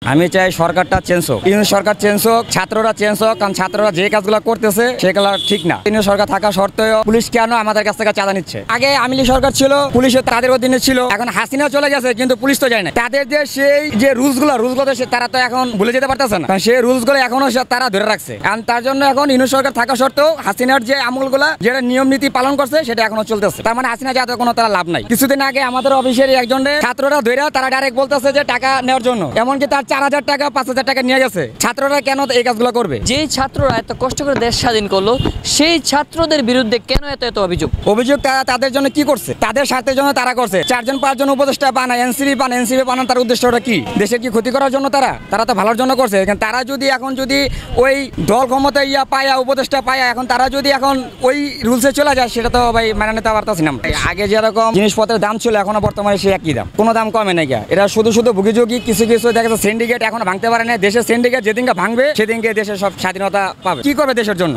আমি চাই সরকারটা চেঞ্জ হোক, ইউনিয়ন সরকার চেঞ্জ হোক, ছাত্ররা চেঞ্জ হোক, কারণ ছাত্ররা যে কাজগুলো করতেছে সেগুলো ঠিক না। ইউনিয়ন সরকার থাকা সত্ত্বেও পুলিশ কেন আমাদের কাছ থেকে চাঁদা নিচ্ছে? আগে আওয়ামী লীগ সরকার ছিল, পুলিশও তাদের অধীনে ছিল, এখন হাসিনা চলে গেছে কিন্তু পুলিশ তো যায় না। তাদের যে সেই যে রুলসগুলো তারা তো এখন ভুলে যেতে পারতেছে না, সেই রুলসগুলো এখনো তারা ধরে রাখছে। কারণ তার জন্য এখন ইউনিয়ন সরকার থাকা সত্ত্বেও হাসিনার যে আমলগুলা যেটা নিয়ম নীতি পালন করছে সেটা এখনো চলতেছে। তার মানে হাসিনা যাতে কোনো তারা লাভ নাই। কিছুদিন আগে আমাদের অফিসের একজনের ছাত্ররা ধরে তারা ডাইরেক্ট বলতেছে যে টাকা নেওয়ার জন্য, এমনকি তার 4000 টাকা 5000 টাকা নিয়ে গেছে। ছাত্ররা কেন এই কাজগুলো করবে? যে ছাত্ররা এত কষ্ট করে দেশ স্বাধীন করলো সেই ছাত্রদের বিরুদ্ধে কেন এত এত অভিযোগ? তারা তাদের জন্য কি করছে? তাদের স্বার্থের জন্য তারা করছে। 4-5 উপদেষ্টা বানায়, এনসিপি বানান, তার উদ্দেশ্যটা কি? দেশের কি ক্ষতি করার জন্য? তারা তো ভালোর জন্য করছে। তারা যদি এখন যদি ওই দল ক্ষমতা পায়া উপদেষ্টা পায়া এখন তারা যদি এখন ওই রুলসে চলে যায়, সেটা তো ভাই মানে নিতে পারতাছি না। আগে যেরকম জিনিসপত্রের দাম ছিল এখনো বর্তমানে সে একই দাম, কোনো দাম কমে নাই। এটা শুধু ভুগিযোগী। কিছু দেখা যাচ্ছে সিন্ডিকেট এখনো ভাঙতে পারে না। দেশের সিন্ডিকেট যেদিনকে ভাঙবে সেদিনকে দেশের সব স্বাধীনতা পাবে। কি করবে দেশের জন্য?